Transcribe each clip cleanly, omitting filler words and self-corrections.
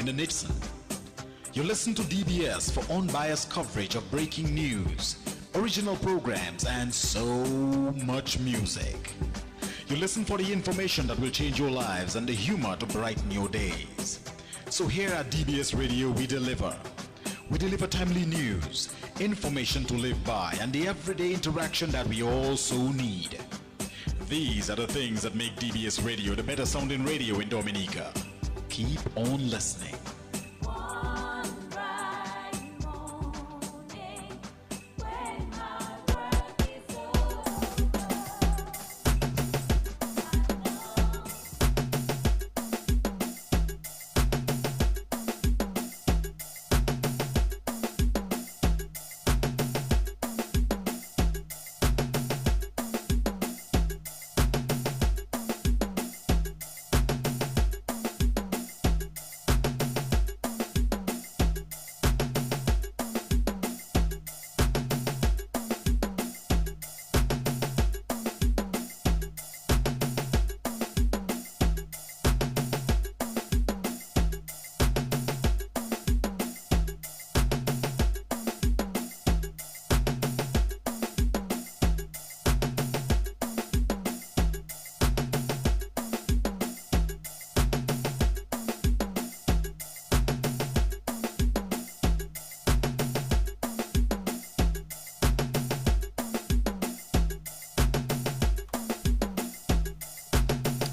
in Nixon. You listen to DBS for unbiased coverage of breaking news, original programs, and so much music. You listen for the information that will change your lives and the humor to brighten your days. So here at DBS Radio, we deliver. We deliver timely news, information to live by, and the everyday interaction that we all so need. These are the things that make DBS Radio the better sounding radio in Dominica. Keep on listening.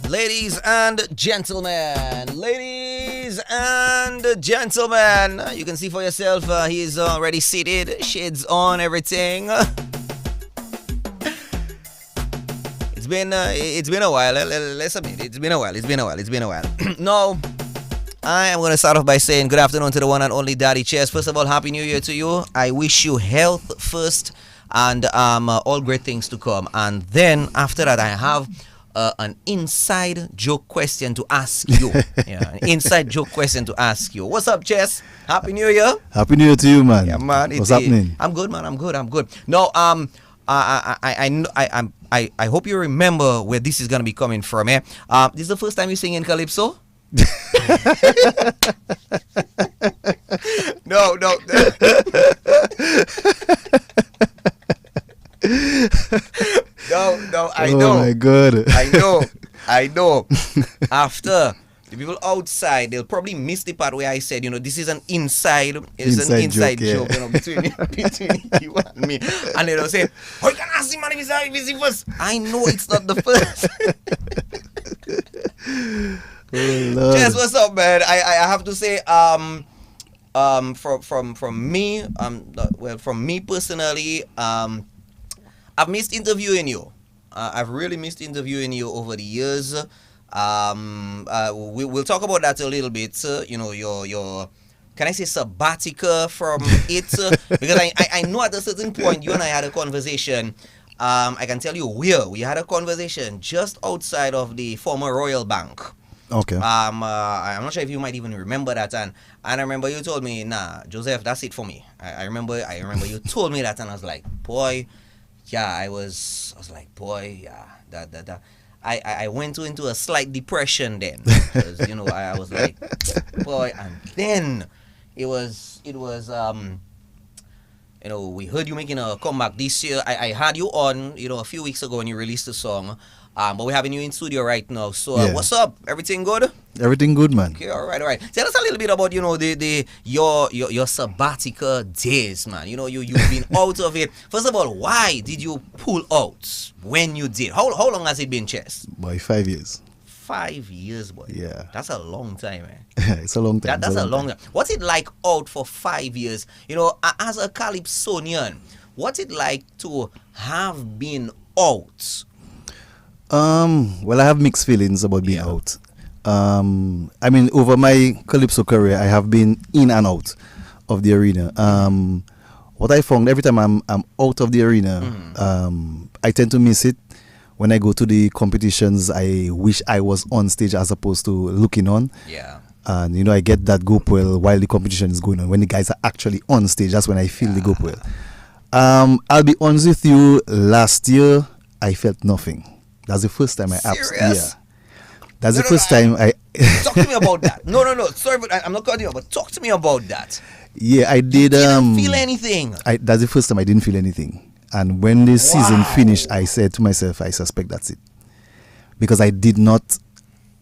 Ladies and gentlemen, you can see for yourself, he's already seated, shades on, everything. It's been a while. Let's admit, it's been a while. No, I am going to start off by saying good afternoon to the one and only Daddy Chess. First of all, Happy New Year to you. I wish you health first and all great things to come. And then after that, I have an inside joke question to ask you. An inside joke question to ask you. What's up, Chess? Happy New Year. Happy New Year to you, man. Yeah, man. What's happening? I'm good, man. I'm good. No, I hope you remember where this is gonna be coming from. This is the first time you sing in Calypso. No. No, I know. Oh my God. I know. After the people outside, they'll probably miss the part where I said, this is an inside joke, between you and me. And they'll say, "How you can ask him, man, if he's the first?" I know it's not the first. Oh, Jess, what's up, man? I have to say, from me personally, I've missed interviewing you. I've really missed interviewing you over the years. We'll talk about that a little bit. Your can I say sabbatical from it? Because I know at a certain point you and I had a conversation. I can tell you where we had a conversation just outside of the former Royal Bank. Okay. I'm not sure if you might even remember that, and I remember you told me, "Nah, Joseph, that's it for me." I remember you told me that, and I was like, boy. Yeah, I was like, boy, yeah, that. I went into a slight depression then, because I was like, boy, and then it was we heard you making a comeback this year. I had you on, a few weeks ago when you released the song, but we're having you in studio right now. So What's up? Everything good? Everything good, man. Okay, all right. Tell us a little bit about your sabbatical days, man. You've been out of it. First of all, why did you pull out when you did? How long has it been, Chess? By 5 years. 5 years, boy. Yeah. That's a long time, man. It's a long time. That's a long time. What's it like out for 5 years? As a Calypsonian, what's it like to have been out? Well, I have mixed feelings about being out. Over my Calypso career, I have been in and out of the arena. What I found every time I'm out of the arena, I tend to miss it. When I go to the competitions, I wish I was on stage as opposed to looking on. Yeah. And I get that go well while the competition is going on. When the guys are actually on stage, that's when I feel the go well. I'll be honest with you. Last year, I felt nothing. That's the first time I Serious? Yeah. That's the first time Talk to me about that. No. Sorry, but I'm not cutting you off, but talk to me about that. Yeah, I did. Didn't feel anything. That's the first time I didn't feel anything. And when the season finished, I said to myself, I suspect that's it. Because I did not.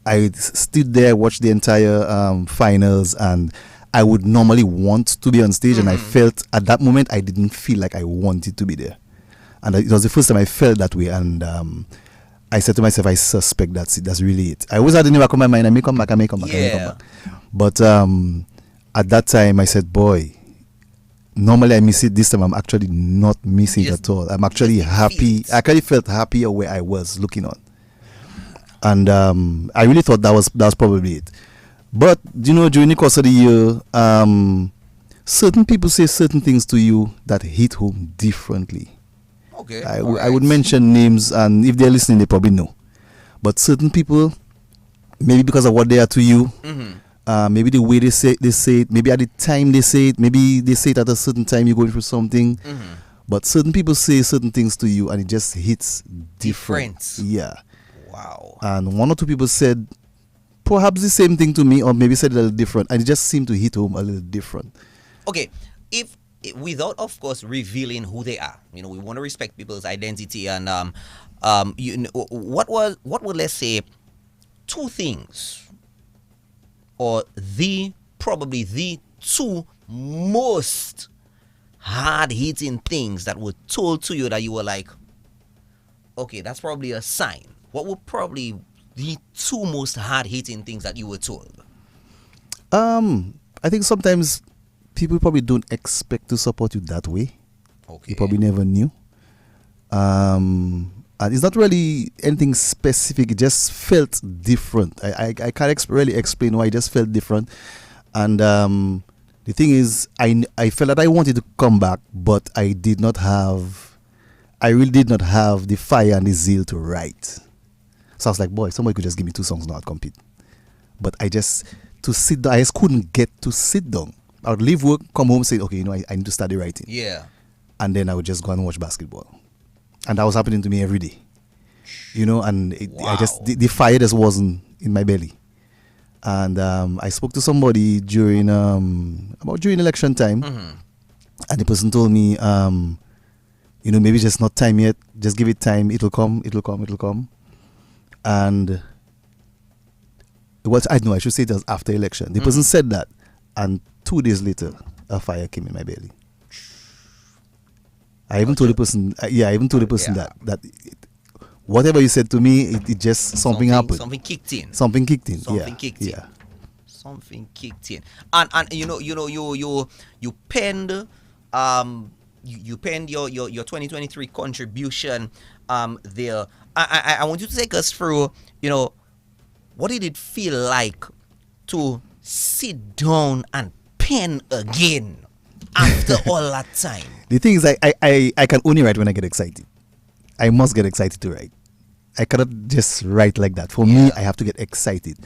I stood there, watched the entire finals, and I would normally want to be on stage, and I felt at that moment I didn't feel like I wanted to be there. And it was the first time I felt that way, and I said to myself, I suspect that's it. That's really it. I always had in the back of my mind, I may come back. But at that time, I said, boy, normally I miss it. This time, I'm actually not missing it at all. I'm actually happy. I actually felt happier where I was looking on. And I really thought that was probably it. But, during the course of the year, certain people say certain things to you that hit home differently. Okay. I would mention names, and if they're listening, they probably know. But certain people, maybe because of what they are to you, maybe the way they say it, maybe at the time they say it, maybe they say it at a certain time you're going through something. But certain people say certain things to you, and it just hits different. Yeah. Wow. And one or two people said perhaps the same thing to me, or maybe said it a little different, and it just seemed to hit home a little different. Okay, if without, of course, revealing who they are, we want to respect people's identity, and what were, let's say, two things, or probably the two most hard-hitting things that were told to you that you were like, okay, that's probably a sign. What were probably the two most hard-hitting things that you were told? I think sometimes people probably don't expect to support you that way. Okay. You probably never knew. And it's not really anything specific. It just felt different. I can't really explain why. It just felt different. And the thing is, I felt that I wanted to come back, but I really did not have the fire and the zeal to write. So I was like, boy, somebody could just give me 2 songs now, I'd compete. But I just couldn't get to sit down. I would leave work, come home, say, okay, I need to study writing. Yeah. And then I would just go and watch basketball. And that was happening to me every day. And the fire just wasn't in my belly. And I spoke to somebody during election time. And the person told me, maybe it's just not time yet. Just give it time. It'll come. And I should say it was after election. The person said that, and 2 days later, a fire came in my belly. I even told the person, that whatever you said to me, it just something happened. Something kicked in. Something kicked in. Something kicked in. And you penned you penned your 2023 contribution there. I want you to take us through, what did it feel like to sit down and pen again after all that time? The thing is, I can only write when I get excited. I must get excited to write. I cannot just write like that. For me, I have to get excited.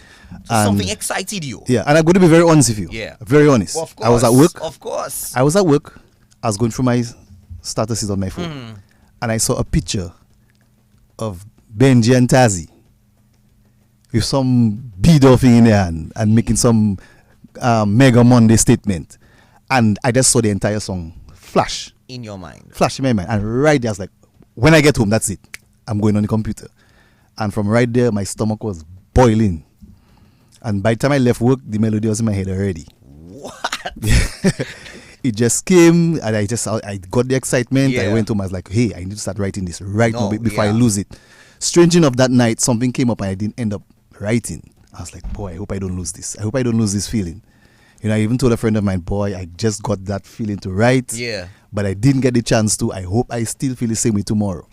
So something excited you. Yeah, and I'm going to be very honest with you. Yeah. Very honest. Well, of course, I was at work. Of course. I was at work. I was going through my statuses on my phone. And I saw a picture of Benji and Tazi with some bead thing in their hand and making some Mega Monday statement. And I just saw the entire song flash. In your mind. Flash in my mind. And right there, I was like, when I get home, that's it. I'm going on the computer. And from right there, my stomach was boiling. And by the time I left work, the melody was in my head already. What? It just came, and I got the excitement. Yeah. I went home, I was like, hey, I need to start writing this now before I lose it. Strange enough, that night, something came up and I didn't end up writing. I was like, boy, I hope I don't lose this. I hope I don't lose this feeling. I even told a friend of mine, boy, I just got that feeling to write. Yeah. But I didn't get the chance to. I hope I still feel the same way tomorrow.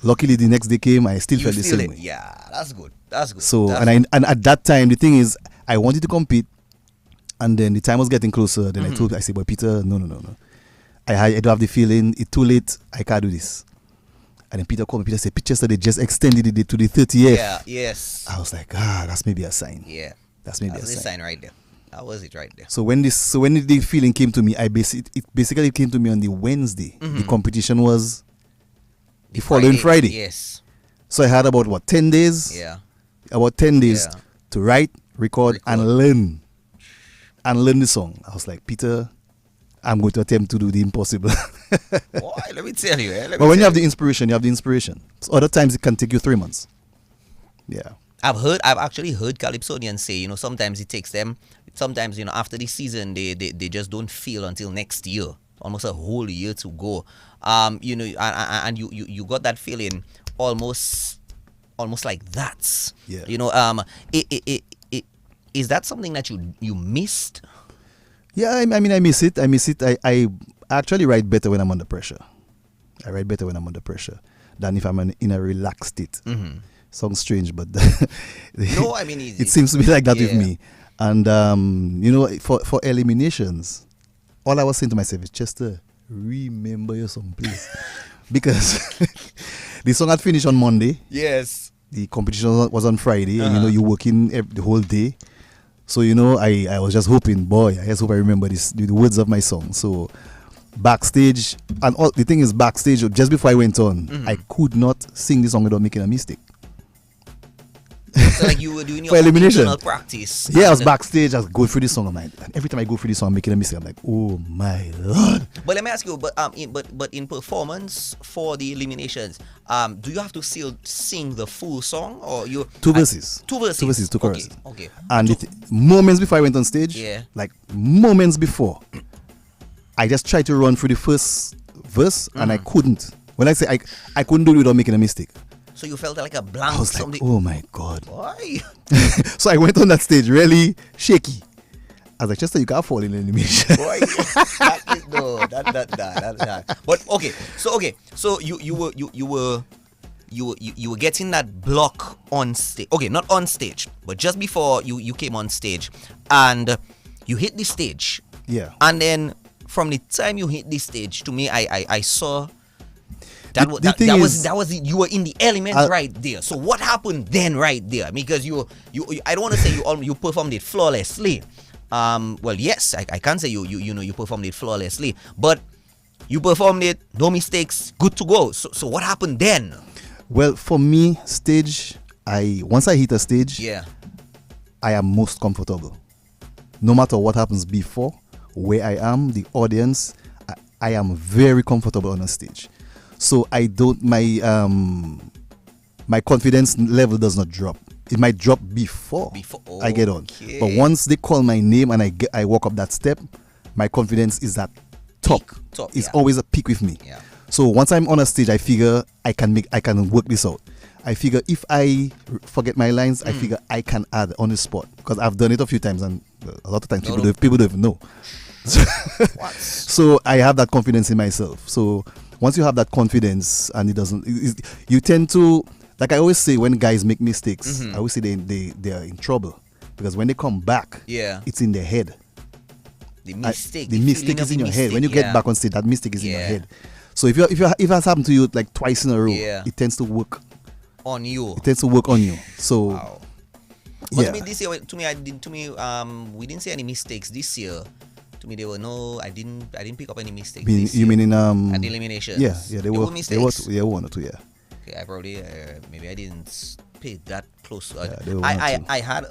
Luckily, the next day came, I still felt the same way. Yeah, that's good. That's good. So, and at that time, the thing is, I wanted to compete, and then the time was getting closer. Then I said, boy, Peter, no. I don't have the feeling. It's too late. I can't do this. And then Peter called me. Peter said, Pictures that they just extended it to the 30th. Yeah, yes. I was like, that's maybe a sign. Yeah. That's maybe a sign right there. That was it right there. So when the feeling came to me, it basically came to me on the Wednesday. The competition was the following Friday. Yes. So I had about 10 days? Yeah. About 10 days to write, record, and learn the song. I was like, Peter, I'm going to attempt to do the impossible. Boy, let me tell you. But when you have the inspiration, you have the inspiration. So other times it can take you 3 months. Yeah. I've actually heard Calypsonians say, sometimes it takes them, sometimes, after the season, they just don't feel until next year, almost a whole year to go. And you got that feeling almost like that. Yeah. Is that something that you missed? Yeah, I mean, I miss it. I actually write better when I'm under pressure. I write better when I'm under pressure than if I'm in a relaxed state. Mm-hmm. Sounds strange, but no, I mean, it seems to be like that with me. And for eliminations, all I was saying to myself is just to remember your song, please, because the song had finished on Monday. Yes. The competition was on Friday, and you're working the whole day. So I was just hoping, boy, I just hope I remember the words of my song. So backstage, and the thing is, backstage, just before I went on, I could not sing the song without making a mistake. So like you were doing your elimination internal practice. Yeah, I was backstage, I was going through the song. And every time I go through the song, I'm making a mistake. I'm like, oh my Lord. But let me ask you, but in performance for the eliminations, do you have to still sing the full song, or you two verses, two choruses? Okay. And moments before I went on stage, like moments before, I just tried to run through the first verse, and I couldn't. When I say I couldn't do it without making a mistake. So you felt like a blank. I was something. like, oh my God. Why? So I went on that stage really shaky. I was like, Chester, you can't fall in animation. Boy, that. But okay, so you were getting that block on stage. Okay, not on stage, but just before you came on stage, and you hit the stage. Yeah. And then from the time you hit the stage, to me, I saw. That was you were in the elements right there. So what happened then right there? Because you I don't want to say you performed it flawlessly. Well, yes, I can't say you performed it flawlessly, but you performed it, no mistakes, good to go. So what happened then? Well, for me, stage, once I hit a stage, I am most comfortable. No matter what happens before, where I am, the audience, I am very comfortable on a stage. So I don't, my confidence level does not drop. It might drop before I get on. But once they call my name and I walk up that step, my confidence is at top. It's always a peak with me. Yeah. So once I'm on a stage, I figure I can work this out. I figure if I forget my lines, I figure I can add on the spot, because I've done it a few times, and a lot of times people don't even know. So I have that confidence in myself. So once you have that confidence, and you tend to, like I always say, when guys make mistakes, I always say they are in trouble, because when they come back, it's in their head. The mistake is in your head. When you get back on stage, that mistake is in your head. So if it has happened to you like twice in a row, it tends to work on you. It tends to work on you. So wow. But to me this year, we didn't see any mistakes this year. To me, there were no. I didn't pick up any mistakes. You mean in at the eliminations? Yeah, there were mistakes. There were one or two. Yeah. Okay, I probably maybe I didn't pay that close. I had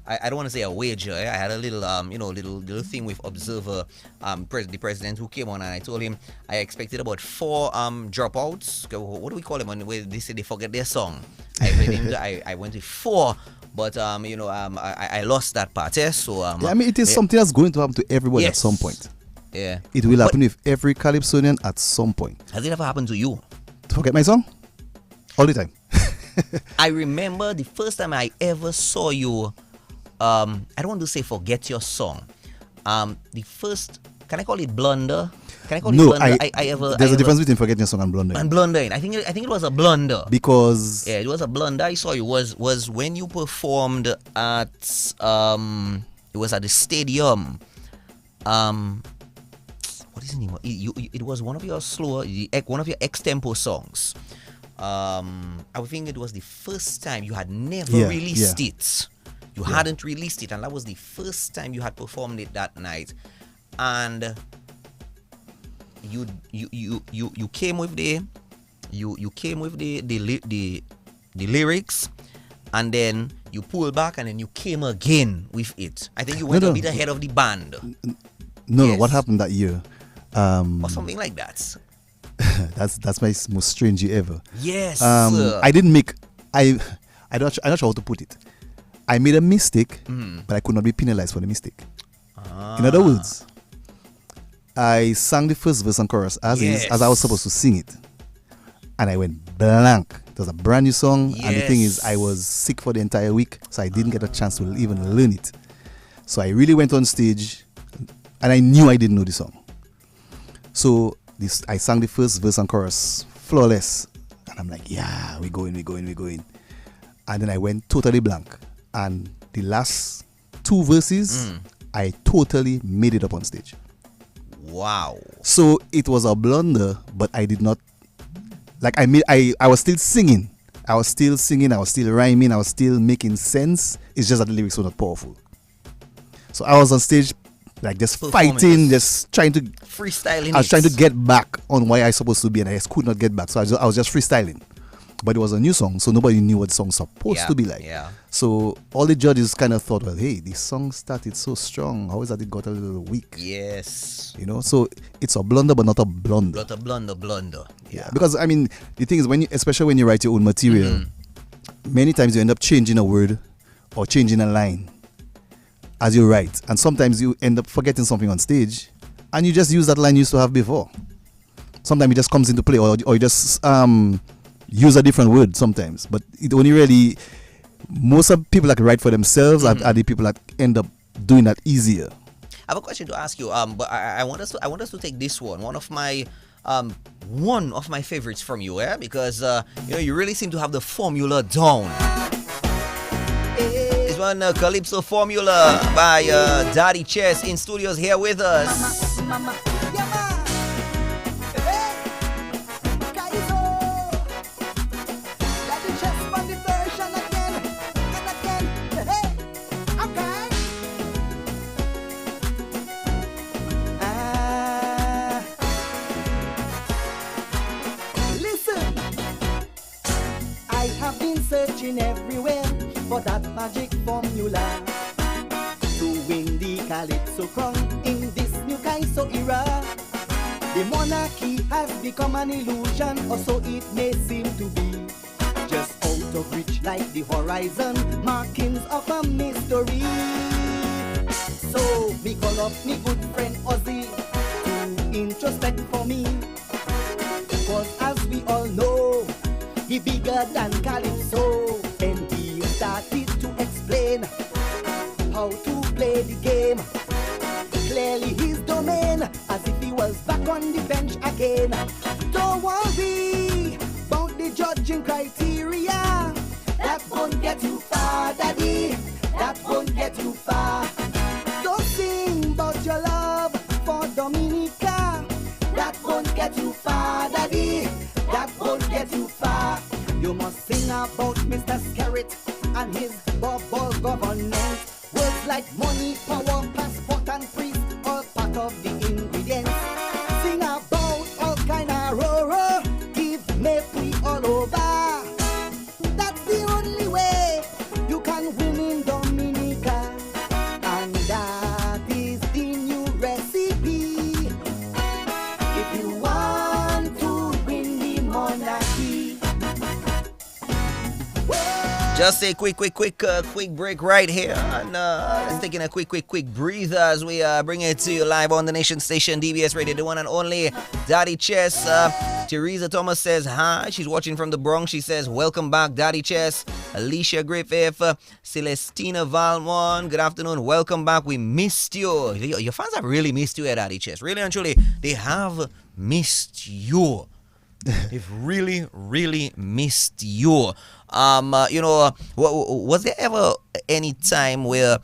I don't want to say a wager. I had a little little thing with Observer, the president who came on, and I told him I expected about 4 dropouts. What do we call them when they say they forget their song? I went with 4. But I lost that part. So I mean, it is something that's going to happen to everybody at some point. Yeah, it will happen with every Calypsonian at some point. Has it ever happened to you? To forget my song? All the time. I remember the first time I ever saw you. I don't want to say forget your song. The first, can I call it blunder? Can I call it blunder? There's a difference between forgetting your song and blundering. And blundering. I think it was a blunder. Because it was a blunder. I saw you was when you performed at it was at the stadium. What is the name? It was one of your one of your extempo songs. I would think it was the first time you had never released it. You hadn't released it, and that was the first time you had performed it that night. And you came with the lyrics, and then you pull back and then you came again with it. I think you went a bit ahead of the band. No, what happened that year? Or something like that. That's my most strange year ever. Yes. I didn't make. I'm not sure how to put it. I made a mistake, but I could not be penalized for the mistake. In other words, I sang the first verse and chorus as I was supposed to sing it, and I went blank. It was a brand new song, and the thing is, I was sick for the entire week, so I didn't get a chance to even learn it. So I really went on stage, and I knew I didn't know the song. So I sang the first verse and chorus flawless, and I'm like, yeah, we're going. And then I went totally blank, and the last two verses, I totally made it up on stage. Wow. So it was a blunder, but I did not. Like I was still singing. I was still rhyming. I was still making sense. It's just that the lyrics were not powerful. So I was on stage, like just fighting, just trying to freestyling. I was trying to get back on why I was supposed to be, and I just could not get back. So I was just freestyling. But it was a new song, so nobody knew what the song was supposed to be like. Yeah. So all the judges kind of thought, well, hey, this song started so strong. How is that it got a little weak? Yes. You know, so it's a blunder, but not a blunder. Not a blunder. Yeah. Because I mean, the thing is, especially when you write your own material, many times you end up changing a word or changing a line as you write, and sometimes you end up forgetting something on stage, and you just use that line you used to have before. Sometimes it just comes into play, or you just use a different word sometimes, but it only really, most of people that write for themselves are the people that end up doing that easier. I have a question to ask you. But I want us to take this one. One of my favorites from you, because you really seem to have the formula down. This one, Calypso Formula by Daddy Chess in studios here with us. Searching everywhere for that magic formula to win the Calypso crown in this new Kaiso era. The monarchy has become an illusion, or so it may seem to be. Just out of reach like the horizon, markings of a mystery. So me call up me good friend Ozzy to introspect for me, because as we all know, he bigger than Calypso, and he started to explain how to play the game. Clearly his domain, as if he was back on the bench again. Don't worry about the judging criteria, that won't get you far, daddy, that won't get you far. Don't sing about your love for Dominica, that won't get you far, daddy, that won't get you far. You must sing about Mr. Skerritt and his bubble government. Words like money, power, passport and priest, all part of the ingredients. Sing about all kind of roro, give me free all over. That's the only way you can win in Dominica, and that is the new recipe. If you want to win the monarchy. Just a quick break right here, and let's take in a quick breather as we bring it to you live on the nation station DBS Radio, the one and only Daddy Chess. Teresa Thomas says hi. She's watching from the Bronx. She says welcome back, Daddy Chess. Alicia Griffith, Celestina Valmon, good afternoon. Welcome back. We missed you. Your fans have really missed you at Daddy Chess. Really and truly, they have missed you. They've really missed you. Was there ever any time where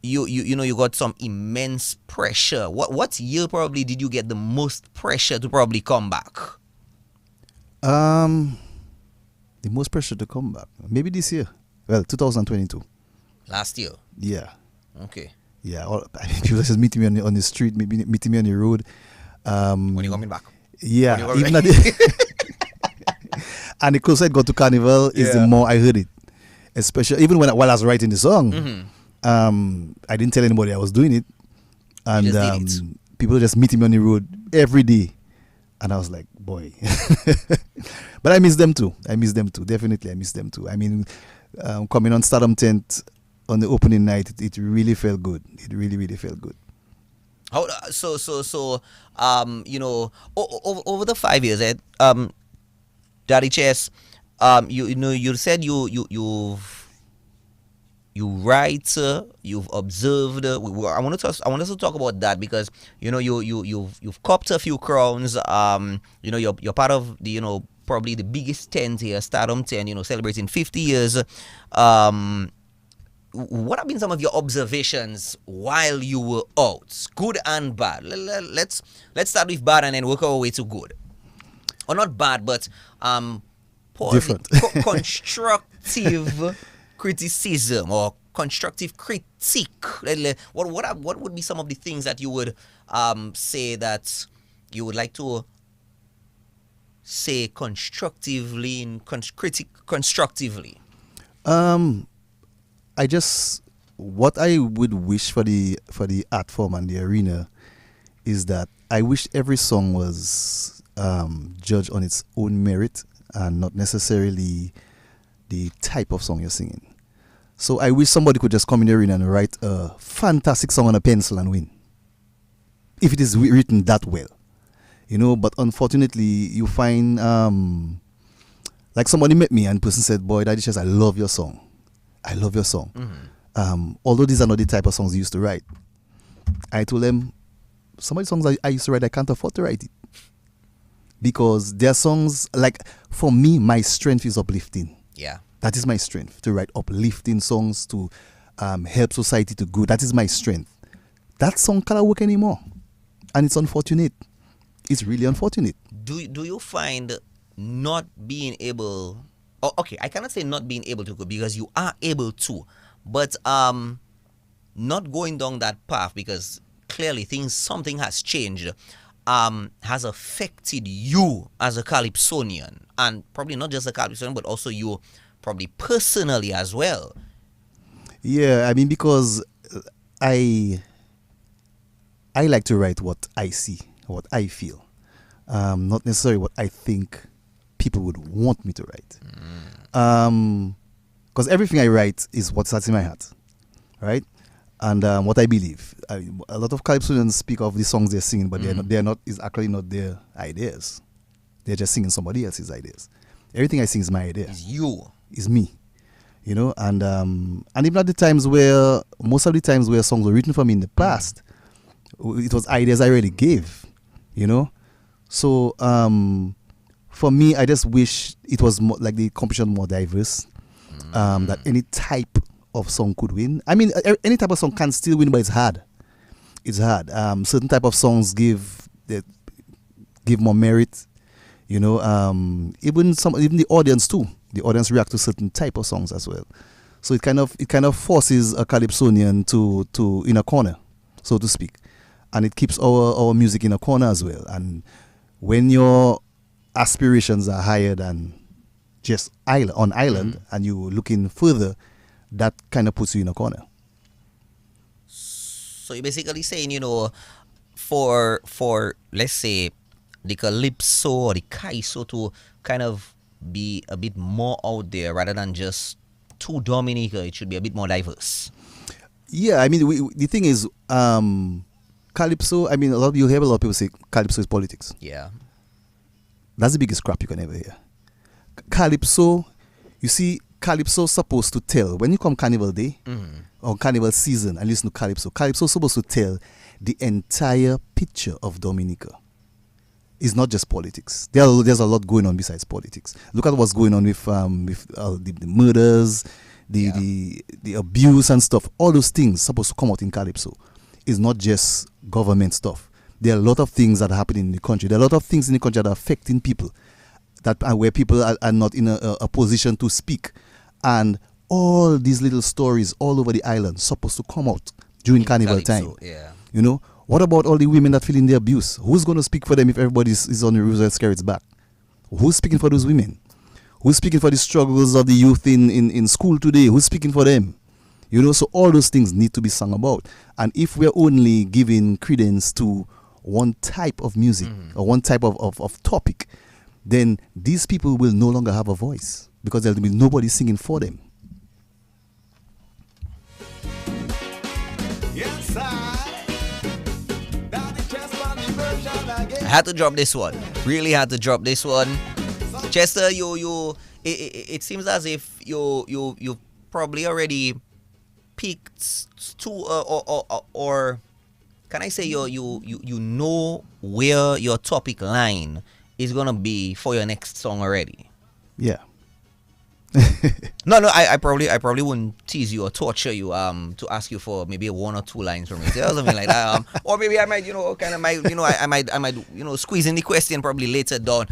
you got some immense pressure? What year probably did you get the most pressure to probably come back? The most pressure to come back, maybe this year. Well, 2022. Last year. Yeah. Okay. Yeah. People just meeting me on the street, maybe meeting me on the road. When you coming back? Yeah. Even at the and the closer it got to Carnival, is the more I heard it. especially even while I was writing the song. I didn't tell anybody I was doing it, and just did it. people just meeting me on the road every day, and I was like, boy. But I miss them too. Definitely I miss them too. I mean, coming on Stardom Tent on the opening night, it really felt good. It really felt good. How you know, over the 5 years, Daddy Chess, you know, you said you write, you've observed. I want us to talk about that because you know you've copped a few crowns. You know, you're part of the, you know, probably the biggest tent here, Stardom 10. You know, celebrating 50 years. What have been some of your observations while you were out, good and bad? Let's start with bad and then work our way to good, or not bad, but Different. constructive criticism or constructive critique. What would be some of the things that you would say that you would like to say constructively and critique constructively? What I would wish for the art form and the arena is that I wish every song was judged on its own merit and not necessarily the type of song you're singing. So I wish somebody could just come in the arena and write a fantastic song on a pencil and win, if it is written that well, you know. But unfortunately, you find like somebody met me and the person said, "Boy, Daddy says I love your song. I love your song." Although these are not the type of songs you used to write, I told them, some of the songs I used to write, I can't afford to write it. Because there are songs, like, for me, my strength is uplifting. Yeah. That is my strength, to write uplifting songs, to help society to grow. That is my strength. That song cannot work anymore. And it's unfortunate. It's really unfortunate. Do you find not being able... Oh, okay, I cannot say not being able to go because you are able to, but not going down that path because clearly something has changed, has affected you as a Calypsonian, and probably not just a Calypsonian, but also you probably personally as well. Yeah, I mean, because I like to write what I see, what I feel, not necessarily what I think people would want me to write. Because everything I write is what's in my heart, right? And what I believe. A lot of Calypsonians speak of the songs they're singing, but they're not. Is actually not their ideas. They're just singing somebody else's ideas. Everything I sing is my idea. It's you. It's me, you know. And even at the times where, most of the times where songs were written for me in the past, it was ideas I already gave, you know. So for me, I just wish it was more, like, the competition more diverse, that any type of song could win. I mean, any type of song can still win, but it's hard. It's hard. Certain type of songs give more merit, you know. Even the audience too. The audience react to certain type of songs as well. So it kind of forces a Calypsonian to in a corner, so to speak, and it keeps our music in a corner as well. And when your aspirations are higher than just on island, and you're looking further, that kind of puts you in a corner. So you're basically saying, you know, for let's say the Calypso or the Kaiso to kind of be a bit more out there rather than just two Dominica, it should be a bit more diverse. Yeah, I mean, the thing is, Calypso, I mean, you'll hear a lot of people say Calypso is politics. Yeah. That's the biggest crap you can ever hear. Calypso, you see, Calypso's supposed to tell, when you come Carnival Day or Carnival season and listen to Calypso, Calypso's supposed to tell the entire picture of Dominica. It's not just politics. There's a lot going on besides politics. Look at what's going on with the murders, the abuse and stuff. All those things supposed to come out in Calypso. It's not just government stuff. There are a lot of things that are happening in the country. There are a lot of things in the country that are affecting people, that are where people are not in a position to speak. And all these little stories all over the island supposed to come out during Carnival time. Yeah. You know, what about all the women that feel in the abuse? Who's going to speak for them if everybody is on the rules and carrots back? Who's speaking for those women? Who's speaking for the struggles of the youth in school today? Who's speaking for them? You know, so all those things need to be sung about. And if we're only giving credence to one type of music or one type of topic, then these people will no longer have a voice because there'll be nobody singing for them. I had to drop this one. Really had to drop this one. Chester, it seems as if you probably already peaked to or can I say you know where your topic line is gonna be for your next song already. Yeah. No, I probably wouldn't tease you or torture you to ask you for maybe 1 or 2 lines from it or something like that. Or maybe I might I might squeeze in the question probably later down.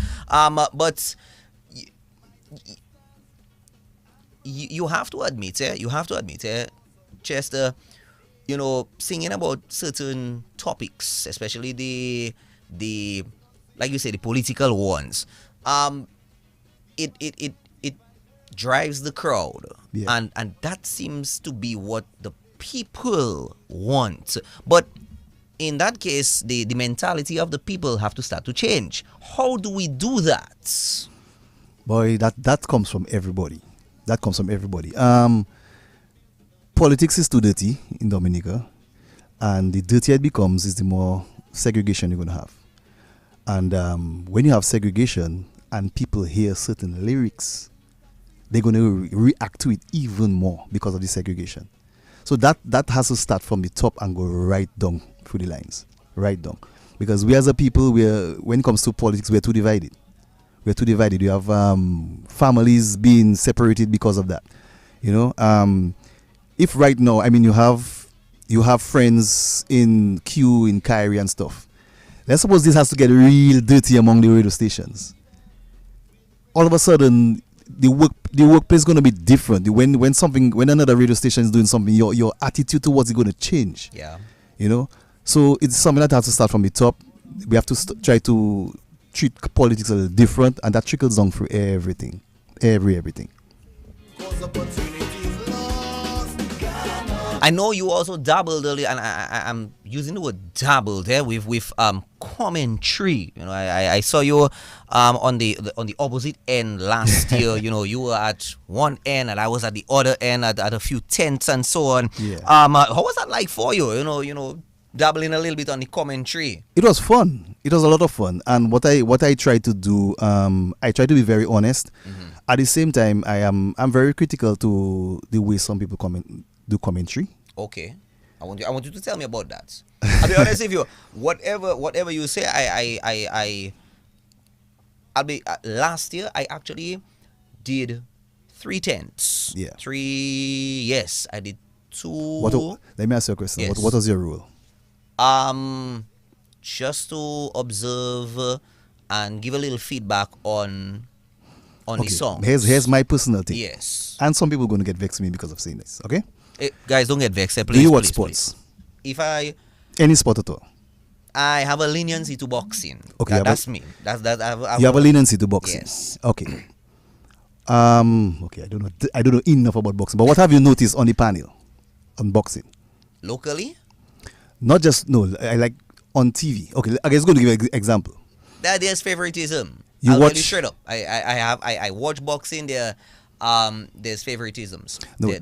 But you have to admit, Chester, singing about certain topics, especially the like you say, the political ones, it drives the crowd, Yeah. and that seems to be what the people want. But in that case, the mentality of the people have to start to change. How do we do that? Boy, that comes from everybody. That comes from everybody. Politics is too dirty in Dominica, and the dirtier it becomes is the more segregation you're going to have. And when you have segregation and people hear certain lyrics, they're going to react to it even more because of the segregation. So that has to start from the top and go right down through the lines, right down. Because we as a people, when it comes to politics, we're too divided. We're too divided. You have families being separated because of that. If right now, I mean, you have friends in Q, in Kyrie and stuff. Let's suppose this has to get real dirty among the radio stations. All of a sudden, the workplace is going to be different. When another radio station is doing something, your attitude towards it going to change. Yeah. So it's something that has to start from the top. We have to try to treat politics a little different, and that trickles down through everything, everything. I know you also dabbled earlier, and I'm using the word dabbled there with commentary. I saw you on the opposite end last year. You were at one end and I was at the other end at a few tents and so on. Yeah. How was that like for you? Dabbling a little bit on the commentary. It was fun. It was a lot of fun. And what I try to do, I try to be very honest. Mm-hmm. At the same time, I'm very critical to the way some people do commentary. Okay, I want you to tell me about that. I'll be honest with you. Whatever you say, I'll be. Last year, I actually did 3 tents. Yeah. 3. Yes, I did 2. Let me ask you a question. Yes. What was your rule? Just to observe and give a little feedback on the song. Here's my personal thing. Yes. And some people are going to get vexed with me because of saying this. Okay. Guys, don't get vexed. Please, do you watch please, sports? Please. If any sport at all? I have a leniency to boxing. Okay, that's me. That's you have a leniency to boxing. Yes. Okay. Okay. I don't know enough about boxing, but what have you noticed on the panel on boxing? Locally? Not just I like on TV. Okay, I guess going to give an example. There's favoritism. I'll tell you straight up. I watch boxing. There's favoritisms. No,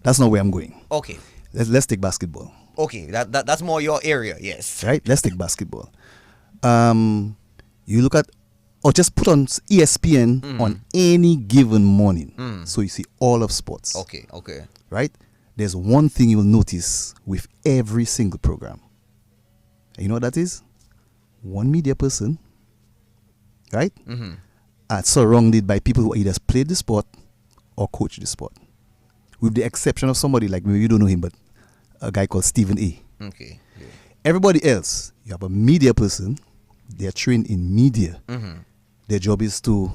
that's not where I'm going. Okay. Let's take basketball. Okay, that's more your area. Yes. Right. Let's take basketball. You look at, or just put on ESPN on any given morning, so you see all of sports. Okay. Right. There's one thing you will notice with every single program. And you know what that is? One media person, right? Mm-hmm. Surrounded by people who either played the sport or coached the sport. With the exception of somebody like, maybe you don't know him, but a guy called Stephen A. Okay. Yeah. Everybody else, you have a media person, they're trained in media. Mm-hmm. Their job is to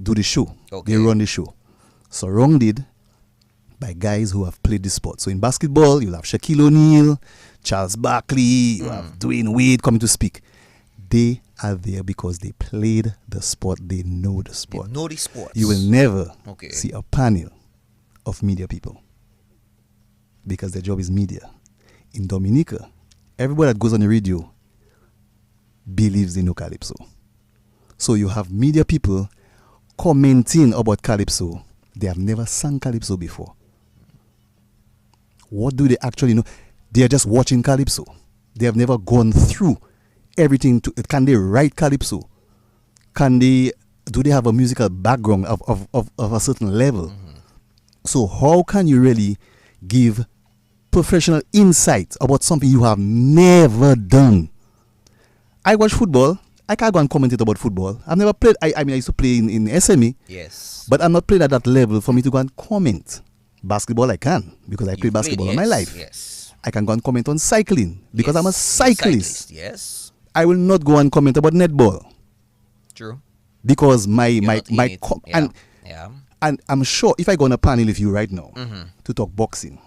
do the show. Okay. They run the show. Surrounded by guys who have played the sport. So in basketball, you'll have Shaquille O'Neal, Charles Barkley, you have Dwayne Wade coming to speak. they are there because they played the sport. They know the They sport. know the sports. You will never Okay. see a panel of media people because their job is media. In Dominica, everybody that goes on the radio believes they know Calypso. So you have media people commenting about Calypso. They have never sung Calypso before. What do they actually know? They are just watching Calypso. They have never gone through everything. Can they write Calypso? Do they have a musical background of a certain level? So how can you really give professional insight about something you have never done? I watch football. I can't go and commentate about football. I've never played. I used to play in SME. Yes. But I'm not playing at that level for me to go and comment. Basketball I can because I You've played basketball played, all my yes, life. Yes. I can go and comment on cycling because Yes. I'm a cyclist. Yes. I will not go and comment about netball True. because You're not in it. Yeah. Yeah. and I'm sure if I go on a panel with you right now to talk boxing,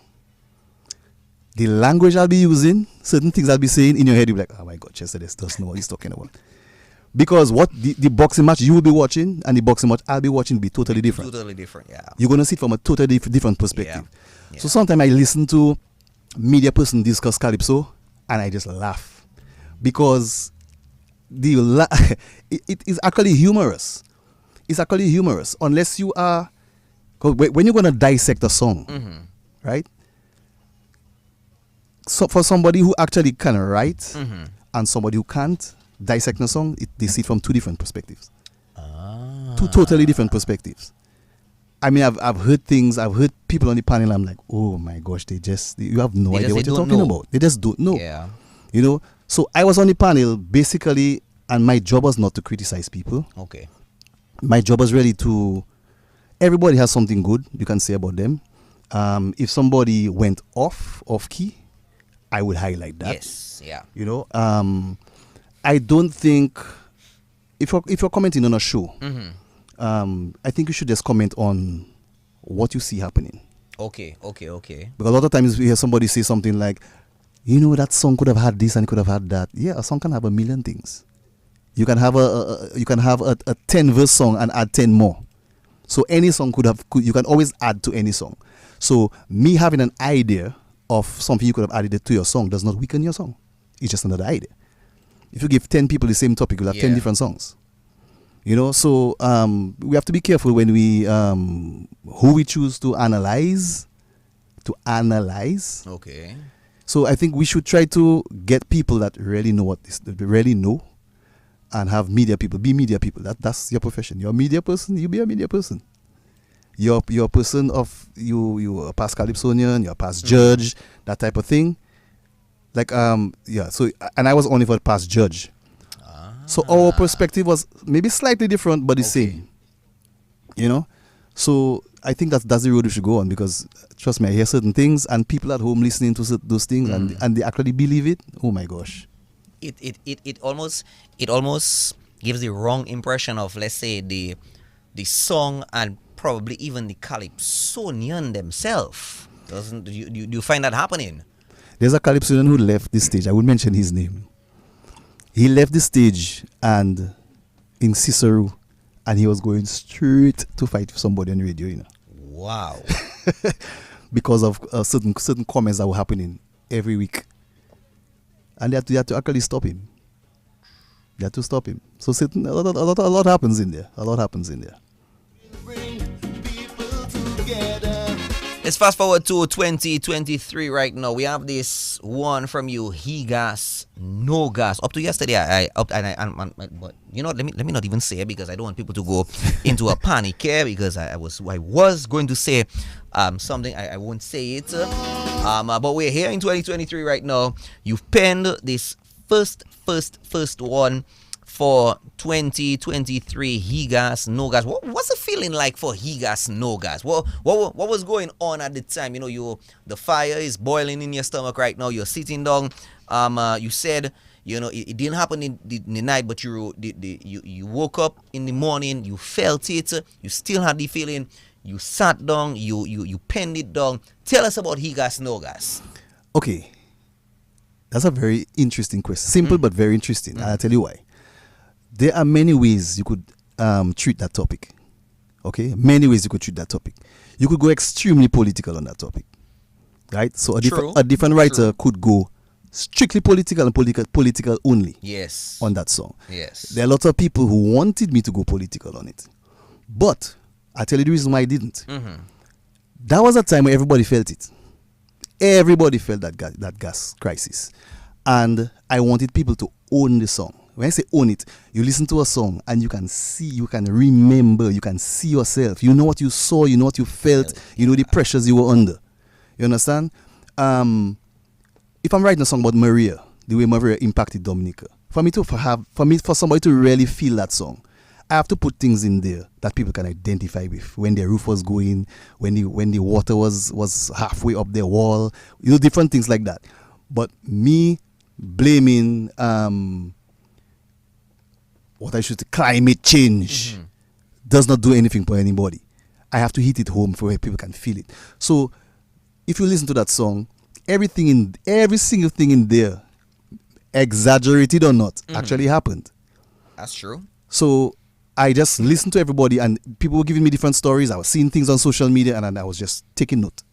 the language I'll be using, certain things I'll be saying in your head, you'll be like, oh my God, Chester this doesn't know what he's talking about. Because what the boxing match you will be watching and the boxing match I'll be watching will be totally different. Totally different. Yeah. You're going to see it from a totally different perspective. Yeah. So sometimes I listen to media person discuss Calypso and I just laugh because it is actually humorous. It's actually humorous unless you are, cause when you're going to dissect a song, right? So for somebody who actually can write and somebody who can't dissect a song, they see it from two different perspectives. Two totally different perspectives. I mean, I've heard things. I've heard people on the panel. I'm like, oh my gosh, you have no idea what you're talking about. They just don't know. Yeah. You know. So I was on the panel basically, and my job was not to criticize people. Okay. My job was really to. Everybody has something good you can say about them. If somebody went off key, I would highlight that. Yes. Yeah. You know. I don't think if you're commenting on a show. I think you should just comment on what you see happening. Okay. Because a lot of times we hear somebody say something like, you know, that song could have had this and it could have had that. Yeah, a song can have a million things. You can have a 10 verse song and add 10 more. So any song you can always add to any song. So me having an idea of something you could have added to your song does not weaken your song. It's just another idea. If you give 10 people the same topic, you'll have 10 different songs. You know, so we have to be careful when we who we choose to analyze. Okay. So I think we should try to get people that really know really know, and have media people. Be media people. That's your profession. You're a media person. You be a media person. You're a person of you a past Calypsonian. You're a past judge. That type of thing. Like So and I was only for the past judge. So our perspective was maybe slightly different, but the same. You know, so I think that's the road we should go on because trust me, I hear certain things and people at home listening to those things and they actually believe it. Oh my gosh! It almost gives the wrong impression of, let's say, the song and probably even the Calypsonian themselves. Do you find that happening? There's a Calypsonian who left this stage. I would mention his name. He left the stage and in Cicero, and he was going straight to fight with somebody on the radio, you know. Wow. Because of certain comments that were happening every week. And they had to actually stop him. They had to stop him. So a lot happens in there. A lot happens in there. Let's fast forward to 2023 right now. We have this one from you, He Gas, No Gas. Up to yesterday, but you know, let me not even say it because I don't want people to go into a panic here because I was going to say something. I won't say it. But we're here in 2023 right now. You've penned this first one for 2023, He Gas, No Gas. What's the feeling like for He Gas, No Gas? What was going on at the time? You know, the fire is boiling in your stomach right now. You're sitting down. You said, you know, it didn't happen in the night, but you woke up in the morning. You felt it. You still had the feeling. You sat down. You penned it down. Tell us about He Gas, No Gas. Okay, that's a very interesting question. Simple but very interesting. And I'll tell you why. there are many ways you could treat that topic. Okay, many ways you could treat that topic. You could go extremely political on that topic, right? So a different writer could go strictly political and political only. Yes. On that song. Yes. There are lots of people who wanted me to go political on it, but I tell you the reason why I didn't. Mm-hmm. That was a time where everybody felt it. Everybody felt that gas crisis, and I wanted people to own the song. When I say own it, you listen to a song and you can see, you can remember, you can see yourself. You know what you saw, you know what you felt, you know the pressures you were under. You understand? If I'm writing a song about Maria, the way Maria impacted Dominica, for somebody to really feel that song, I have to put things in there that people can identify with. When their roof was going, when the water was halfway up their wall, different things like that. But me blaming what I should say, climate change, does not do anything for anybody. I have to hit it home for where people can feel it. So if you listen to that song, every single thing in there, exaggerated or not, actually happened. That's true. So I just listened to everybody, and people were giving me different stories. I was seeing things on social media, and I was just taking note.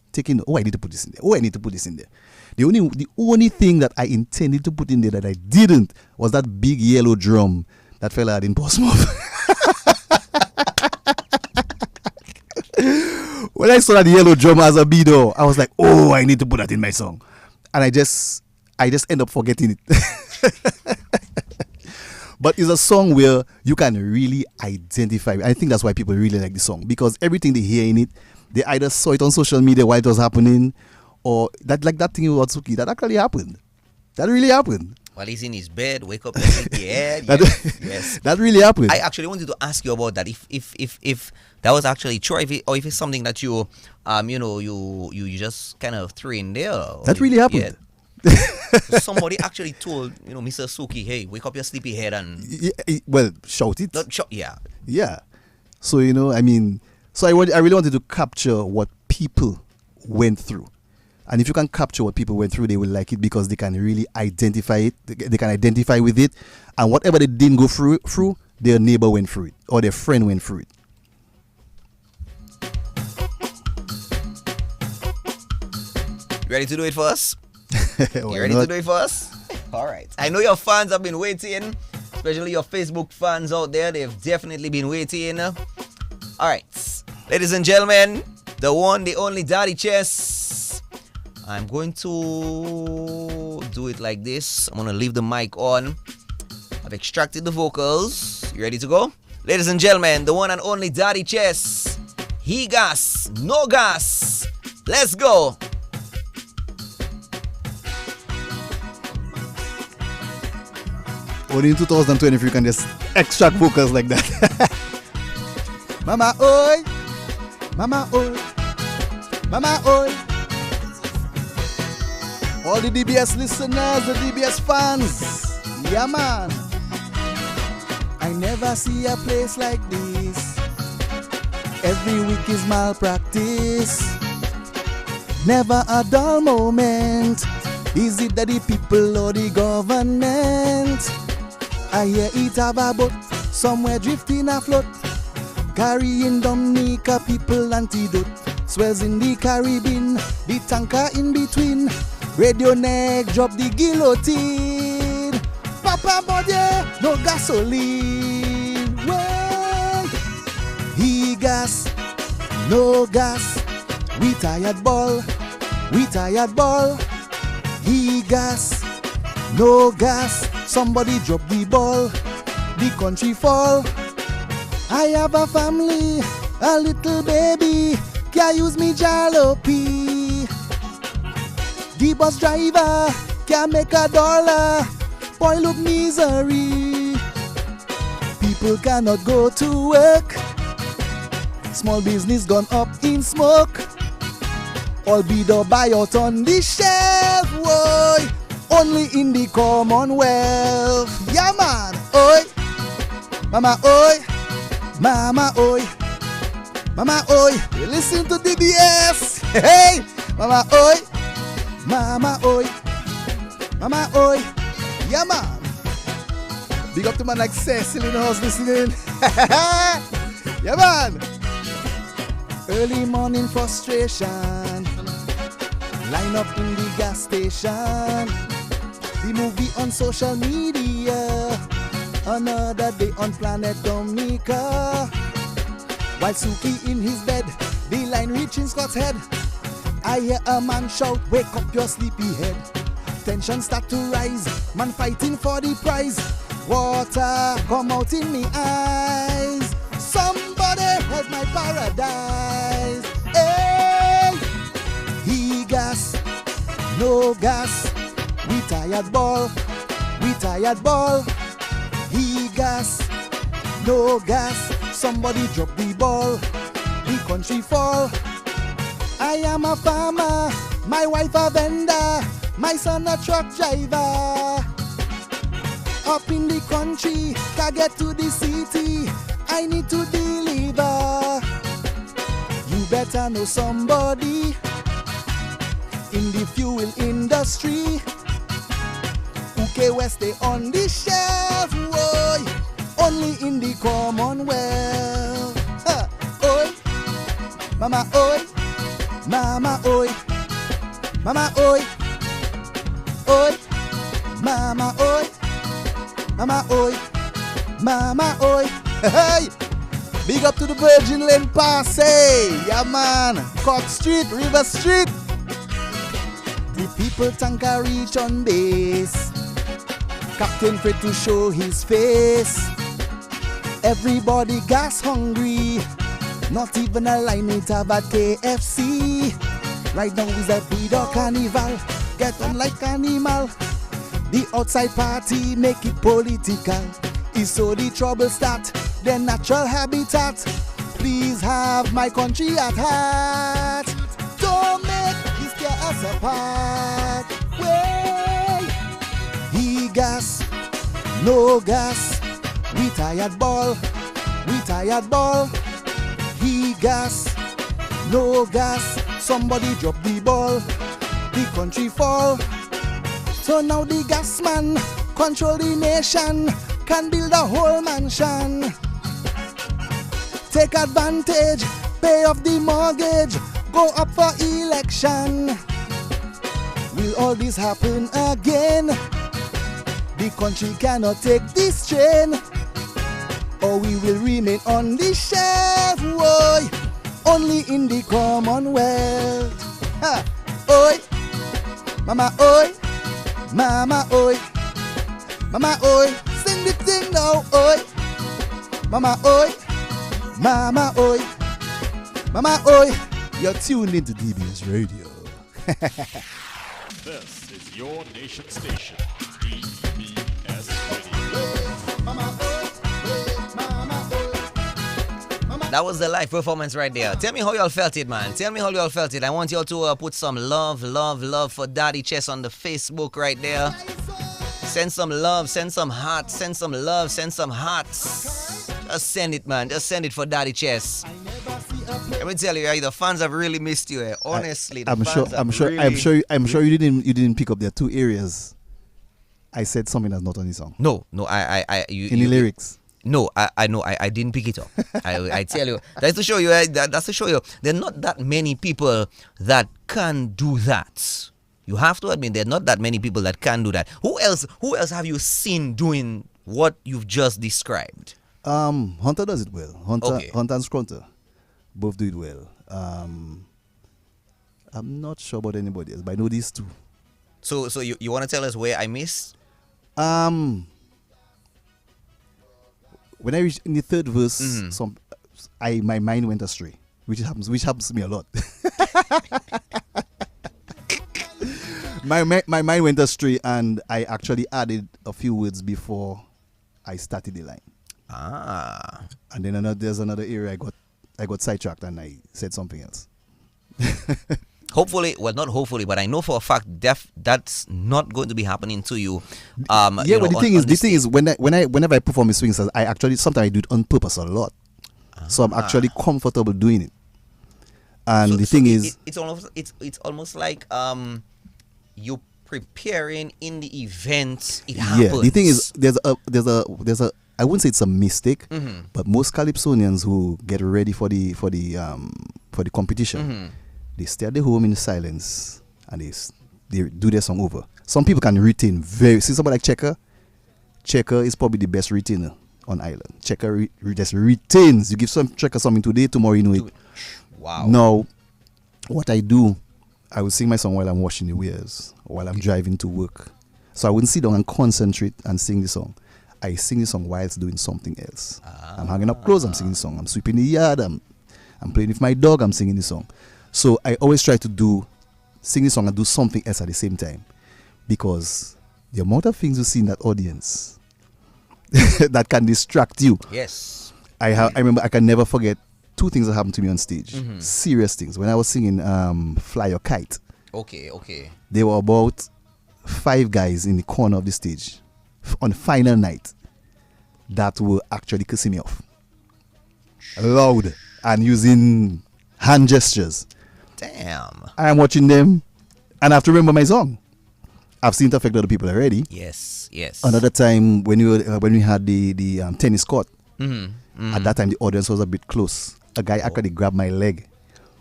Oh, I need to put this in there. Oh, I need to put this in there. The only thing that I intended to put in there that I didn't was that big yellow drum that fella had in Portsmouth. When I saw that yellow drum as a beato, I was like, oh, I need to put that in my song. And I just end up forgetting it. But it's a song where you can really identify. I think that's why people really like the song, because everything they hear in it, they either saw it on social media while it was happening, or that thing with Watsuki, that actually happened. That really happened. While he's in his bed, wake up and think, yes. That really happened. I actually wanted to ask you about that. If that was actually true, if it's something that you you just kind of threw in there. That really happened. Yeah. Somebody actually told Mr. Suki, hey, wake up your sleepy head and shout it. Yeah. So I really wanted to capture what people went through. And if you can capture what people went through, they will like it because they can really identify it. They can identify with it. And whatever they didn't go through, their neighbor went through it or their friend went through it. Ready to do it for us? You ready not? to do it for us? All right. I know your fans have been waiting, especially your Facebook fans out there. They've definitely been waiting. All right. Ladies and gentlemen, the one, the only Daddy Chess. I'm going to do it like this. I'm going to leave the mic on. I've extracted the vocals. You ready to go? Ladies and gentlemen, the one and only Daddy Chess. He gas, no gas. Let's go. Only in 2023 you can just extract vocals like that. Mama oi, mama oi, mama oi. All the DBS listeners, the DBS fans, yeah man. I never see a place like this. Every week is malpractice. Never a dull moment. Is it that the people or the government? I hear it have a boat somewhere drifting afloat, carrying Dominica people antidote. Swells in the Caribbean, the tanker in between. Radio neck drop the guillotine. Papa body, no gasoline. Well, he gas, no gas. We tired ball, we tired ball. He gas, no gas. Somebody drop the ball, the country fall. I have a family, a little baby, can't use me jalopy. The bus driver can't make $1. Boy, look misery. People cannot go to work. Small business gone up in smoke. All be the buyout on the shelf. Whoa. Only in the Commonwealth. Yeah, man. Oi. Mama, oi. Mama, oi. Mama, oi. You listen to DBS. Hey. Mama, oi. Mama, oi. Mama, oi. Yeah, man. Big up to man like Cecil in the house listening. Yeah, man. Early morning frustration. Line up in the gas station. The movie on social media. Another day on planet Dominica. While Suki in his bed, the line reaching Scott's head. I hear a man shout, wake up your sleepy head. Tension start to rise, man fighting for the prize. Water come out in me eyes. Somebody help my paradise. Hey, he gas, no gas. We tired ball, we tired ball. He gas, no gas. Somebody drop the ball, the country fall. I am a farmer, my wife a vendor, my son a truck driver. Up in the country, can't get to the city, I need to deliver. You better know somebody in the fuel industry. UK West stay on the shelf, boy. Only in the Commonwealth. Ha, oi, mama, oi, mama, oi, mama, oi, oi, mama, oi, mama, oi, mama, oi. Hey, big up to the Virgin Lane Passe. Yeah, man. Cork Street, River Street. The people tanker reach on base. Captain afraid to show his face. Everybody gas hungry. Not even a line it have at KFC. Right now is a Peter carnival. Get on like animal. The outside party make it political. Is so the trouble start. Their natural habitat. Please have my country at heart. Don't make this tear us apart. Way. He gas, no gas. We tired ball, we tired ball. He gas, no gas. Somebody drop the ball, the country fall. So now the gas man control the nation, can build a whole mansion. Take advantage, pay off the mortgage, go up for election. Will all this happen again? The country cannot take this train, or we will remain on the shelf, boy. Only in the Commonwealth. Ha. Oi, mama, oi, mama, oi, mama, oi. Sing the thing now, oi, mama, oi, mama, oi, mama, oi. You're tuned into DBS Radio. This is your nation station, DBS Radio. Mama, oi, mama, oi. That was the live performance right there. Tell me how y'all felt it, man. Tell me how y'all felt it. I want y'all to put some love for Daddy Chess on the Facebook right there. Send some love, send some hearts, send some love, send some hearts. Just send it, man. Just send it for Daddy Chess. Let me tell you, the fans have really missed you. Honestly, I'm sure you didn't pick up their two areas. I said something that's not on the song. No, Any lyrics? No, I know I didn't pick it up. I tell you, that's to show you. That's to show you. There are not that many people that can do that. You have to admit there are not that many people that can do that. Who else have you seen doing what you've just described? Hunter does it well. Hunter and Scrunter both do it well. I'm not sure about anybody else, but I know these two. So you want to tell us where I missed? When I reached in the third verse, my mind went astray, which happens to me a lot. my mind went astray, and I actually added a few words before I started the line. And then there's another area I got sidetracked and I said something else. Hopefully, well, not hopefully, but I know for a fact that's not going to be happening to you. But the thing is, whenever I perform in swing styles, I actually sometimes I do it on purpose a lot, so I'm actually comfortable doing it. And it's almost like you preparing in the event it Yeah, happens. the thing is, there's a I wouldn't say it's a mistake, but most Calypsonians who get ready for the competition, they stay at the home in silence and they do their song over. Some people can retain see somebody like Checker is probably the best retainer on island. Checker just retains. You give Checker something today, tomorrow you know it. Wow. Now, what I do, I will sing my song while I'm washing the wares, while I'm driving to work. So I wouldn't sit down and concentrate and sing the song. I sing the song while it's doing something else. I'm hanging up clothes, I'm singing the song. I'm sweeping the yard, I'm playing with my dog, I'm singing the song. So I always try to sing the song and do something else at the same time. Because the amount of things you see in that audience that can distract you. Yes. I remember I can never forget 2 things that happened to me on stage. Serious things. When I was singing Fly Your Kite. Okay. There were about 5 guys in the corner of the stage on the final night that were actually kissing me off. Loud and using hand gestures. Damn. I am watching them and I have to remember my song. I've seen it affect other people already. Yes. Another time when we had the tennis court, at that time the audience was a bit close. A guy actually grabbed my leg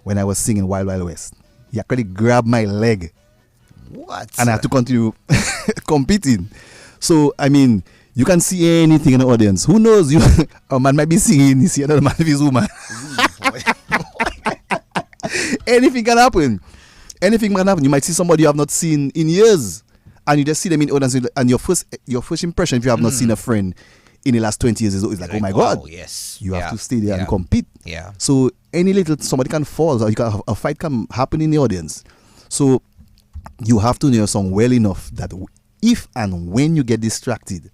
when I was singing Wild Wild West. He actually grabbed my leg. What? And I had to continue competing. So, I mean, you can see anything in the audience. Who knows? A man might be singing, you see another man with his woman. Anything can happen. Anything can happen. You might see somebody you have not seen in years. And you just see them in the audience. And your first impression, if you have not seen a friend in the last 20 years, is like, oh my God. Yes. You have to stay there and compete. Yeah. So, somebody can fall. Or a fight can happen in the audience. So, you have to know your song well enough that if and when you get distracted,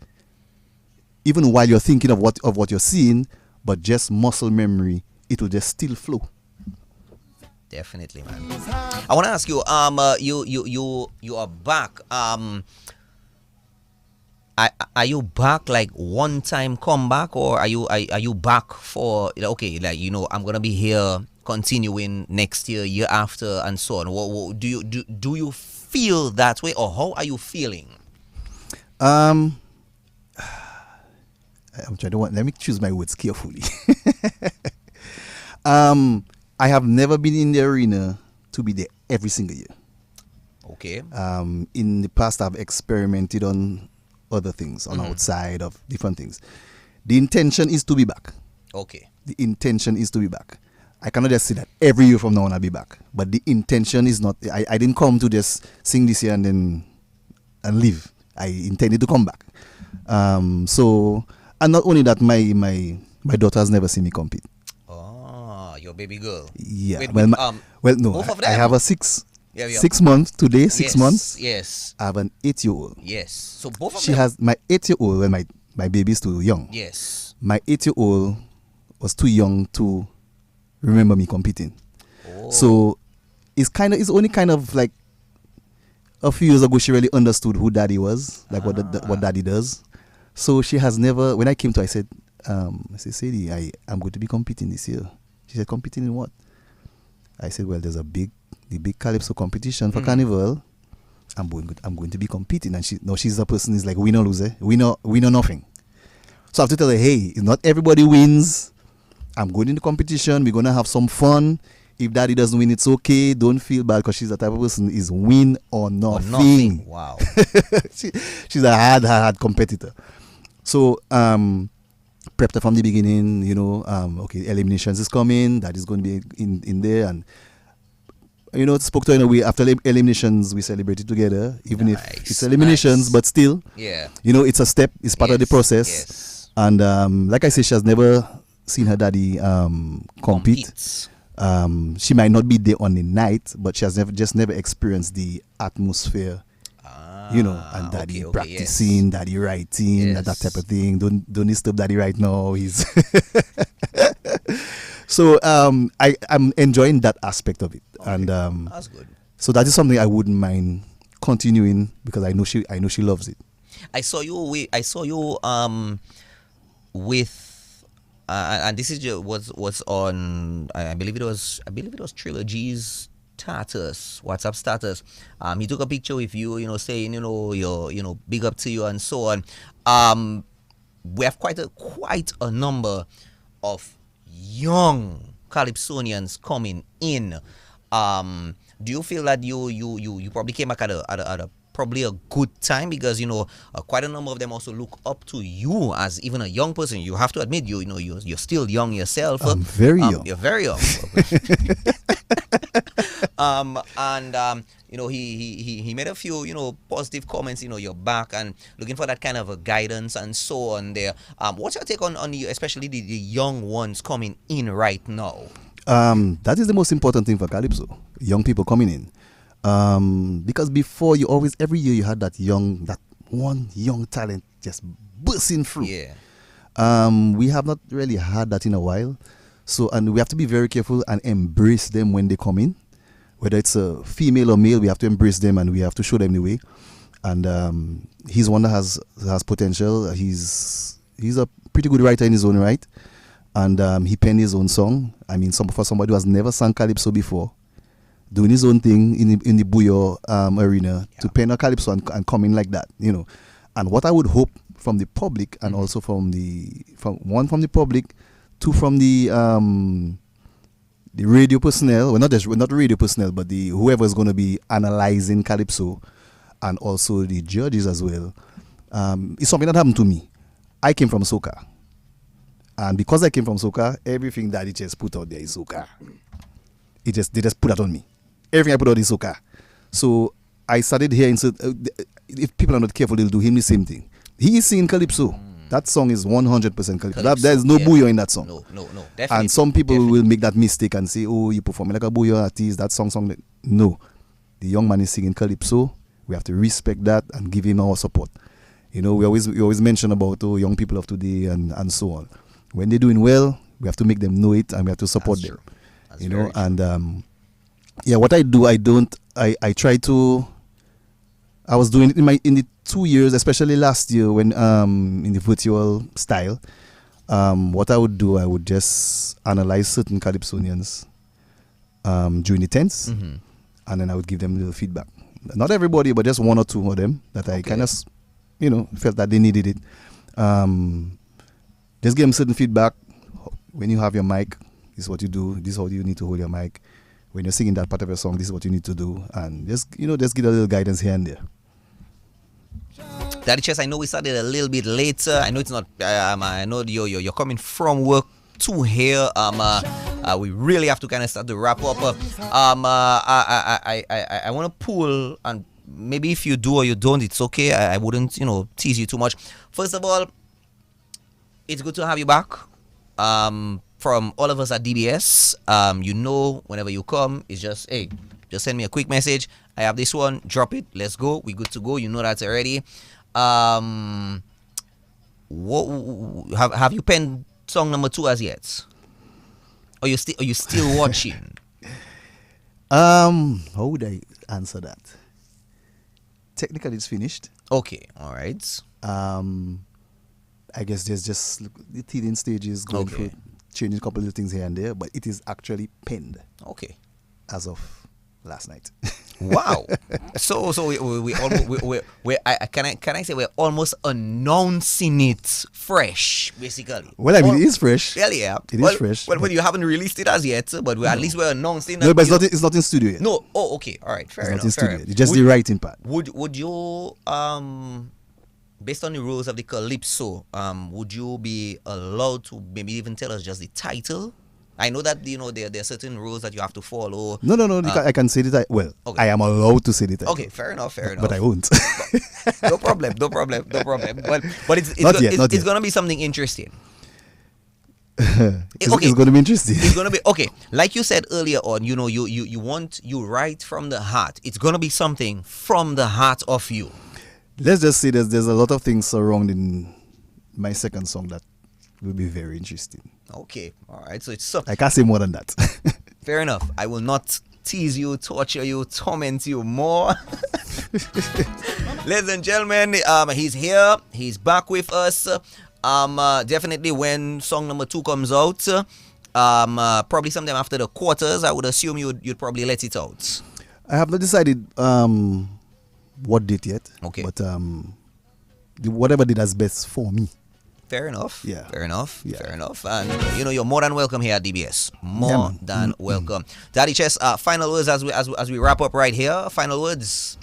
even while you're thinking of what you're seeing, but just muscle memory, it will just still flow. Definitely, man. I want to ask you, you are back. Are you back like one time comeback, or are you back for okay, like I'm gonna be here continuing next year after, and so on? Do you feel that way, or how are you feeling? I'm trying to let me choose my words carefully. I have never been in the arena to be there every single year. Okay. In the past, I've experimented on other things, on outside of different things. The intention is to be back. Okay. The intention is to be back. I cannot just say that every year from now on I'll be back. But the intention is not. I didn't come to just sing this year and leave. I intended to come back. So, and not only that, my daughter has never seen me compete. Your baby girl. Yeah. Wait, well, no. both of I them? have a 6 Yeah. 6 months today. 6 months. Yes. I have an 8-year-old. Yes. So both of She them. has my 8-year-old. Well, my baby is too young. Yes. My 8-year-old was too young to remember me competing. Oh. So it's only kind of like a few years ago she really understood who daddy was, like what daddy does. So she has never. When I came to her, I said, Sadie, I'm going to be competing this year. She said, competing in what? I said, well, there's the big Calypso competition for Carnival. I'm going to be competing, and she's a person who's like win or lose. We know nothing. So I have to tell her, hey, not everybody wins. I'm going in the competition. We're gonna have some fun. If daddy doesn't win, it's okay. Don't feel bad, because she's the type of person is win or nothing. Wow. She's a hard competitor. So prepped her from the beginning. Okay, eliminations is coming. That is going to be in there, and spoke to her in a way. After eliminations, we celebrated together, even if it's eliminations, but still, yeah, it's a step. It's part of the process. Yes. And like I said, she has never seen her daddy compete. She might not be there on the night, but she has never experienced the atmosphere. And daddy practicing, daddy writing, that type of thing. Don't disturb daddy right now. He's so I'm enjoying that aspect of it, and that's good. So that is something I wouldn't mind continuing, because I know she loves it. I saw you with and this was on I believe it was Trilogy's status, WhatsApp status. He took a picture with you, saying, you're, big up to you and so on. We have quite a number of young Calypsonians coming in. Do you feel that you probably came back at a probably a good time, because quite a number of them also look up to you as even a young person? You have to admit, you're still young yourself. I'm very young. You're very young. He made a few positive comments. You're back and looking for that kind of a guidance and so on there. What's your take on especially the young ones coming in right now? That is the most important thing for Calypso. Young people coming in. Because before, every year you had that one young talent just bursting through. Yeah. We have not really had that in a while. So, and we have to be very careful and embrace them when they come in. Whether it's a female or male, we have to embrace them and we have to show them the way. And he's one that has potential. He's a pretty good writer in his own right. And he penned his own song. I mean, for somebody who has never sung Calypso before, doing his own thing in the Buyo arena, to pen a Calypso and come in like that, And what I would hope from the public, and also from the public, two from the radio personnel, not the radio personnel, but whoever is going to be analyzing Calypso, and also the judges as well. It's something that happened to me. I came from soca, and because I came from soca, everything that it just put out there is soca. They just put that on me. Everything I put out is soca. So I started hearing. So if people are not careful, they'll do him the same thing. He is singing Calypso. That song is 100% Calypso. There's no Buyo in that song. No, definitely. And some people will make that mistake and say, "Oh, you perform like a Buyo artist. That song." No, the young man is singing Calypso. We have to respect that and give him our support. We always mention about young people of today and so on. When they're doing well, we have to make them know it and we have to support them. And what I do, I try to. I was doing it in the 2 years, especially last year when in the virtual style. What I would do, I would just analyze certain Calypsonians during the tents, and then I would give them a little feedback. Not everybody, but just one or two of them that I kind of, felt that they needed it. Just give them certain feedback. When you have your mic, this is what you do. This is how you need to hold your mic. When you're singing that part of your song, this is what you need to do, and just give a little guidance here and there. Daddy Chess, I know we started a little bit later. I know it's not. I know you're coming from work to here. We really have to kind of start to wrap up. I want to pull, and maybe if you do or you don't, it's okay. I wouldn't tease you too much. First of all, it's good to have you back. From all of us at DBS, whenever you come, it's just send me a quick message. I have this one, drop it, let's go, we good to go. You know that already. Have you penned song number 2 as yet? Are you still watching? How would I answer that? Technically, it's finished. Okay, all right. I guess there's just the teething stages going through, changing a couple of things here and there, but it is actually penned. Okay. As of last night. Wow. So we can I say we're almost announcing it fresh, basically. Well, I mean, it is fresh. Yeah. It is fresh. Well, you haven't released it as yet, but at least we're announcing. No, but it's not in studio yet. No. Oh, okay. All right. Fair enough. It's not in studio. It's just the writing part. Would you based on the rules of the Calypso, would you be allowed to maybe even tell us just the title? I know that there are certain rules that you have to follow. No. I can say the title. Well, okay. I am allowed to say the title. Okay, fair enough. But I won't. No problem. But it's gonna be something interesting. It's going to be interesting. It's gonna be okay. Like you said earlier on, you write from the heart. It's gonna be something from the heart of you. Let's just say there's a lot of things surrounding my second song that will be very interesting. Okay, all right. So it's so. I can't say more than that. Fair enough. I will not tease you, torture you, torment you more. Ladies and gentlemen, he's here. He's back with us. Definitely when song number 2 comes out, probably sometime after the quarters, I would assume you'd probably let it out. I have not decided what date yet. Okay. But whatever did as best for me. Fair enough. Yeah. Fair enough. Yeah. Fair enough. And you're more than welcome here at DBS. More Yeah, man. than welcome. Daddy Chess, final words as we wrap up right here. Final words.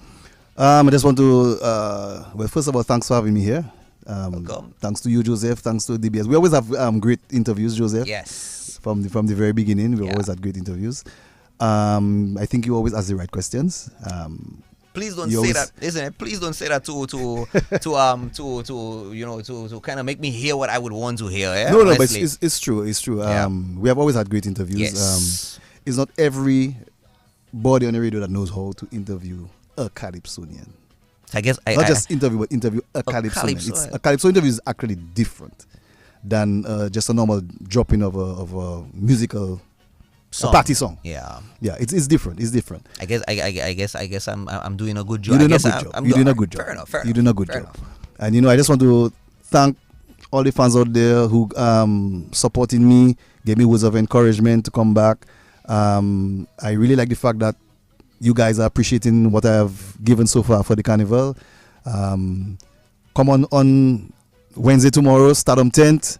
I just want to well, first of all, thanks for having me here. Welcome. Thanks to you, Joseph. Thanks to DBS. We always have great interviews, Joseph. Yes. From the very beginning, we Yeah. always had great interviews. I think you always ask the right questions. Please don't You say always- that, isn't it? Please don't say that to kind of make me hear what I would want to hear. Yeah? No, but Honestly. it's true. It's true. Yeah. We have always had great interviews. Yes. It's not every body on the radio that knows how to interview a Calypsonian. I guess Not just interview, but interview a Calypsonian. Calypso, A Calypso interview is actually different than just a normal dropping of a musical a party song. Yeah. Yeah, it's different. It's different. I guess I'm doing a good job. You're doing I a guess good I'm- job. I'm You're doing a doing- good job. Fair enough. Fair You're doing a enough, good fair job. enough. And I just want to thank all the fans out there who supporting me, gave me words of encouragement to come back. I really like the fact that you guys are appreciating what I have given so far for the carnival. Come on Wednesday tomorrow, Stardom 10th.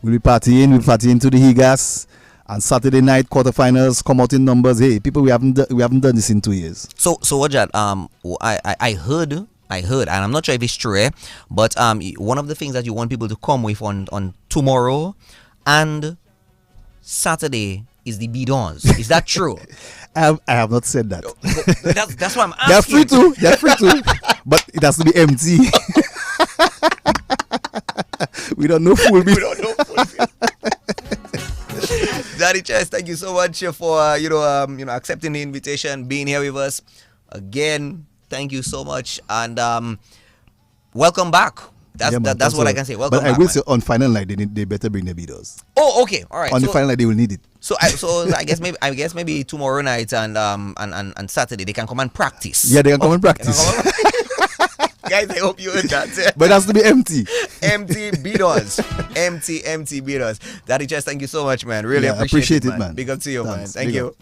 We'll be partying to the Higas. And Saturday night quarterfinals come out in numbers. Hey, people, we haven't done this in 2 years. So Wajad, I heard, and I'm not sure if it's true, but one of the things that you want people to come with on tomorrow and Saturday is the bidons. Is that true? I have not said that. That's what I'm They're asking. free to. They're free to. But it has to be empty. We don't know full. We don't know full. Daddy Chess, thank you so much for accepting the invitation, being here with us again. Thank you so much, and welcome back. That's what I can say. Welcome but back. I will Man. say on final night they better bring the beaters. Oh, okay, all right. On the So- final night they will need it. So I guess maybe tomorrow night and Saturday they can come and practice. Yeah, they can come and practice. Guys, I hope you heard that. But it has to be empty. Empty beaters. Empty beaters. Daddy Chess, thank you so much, man. Really Yeah, appreciate it, man. Big up to you, Thanks. man. Thank Big you. up.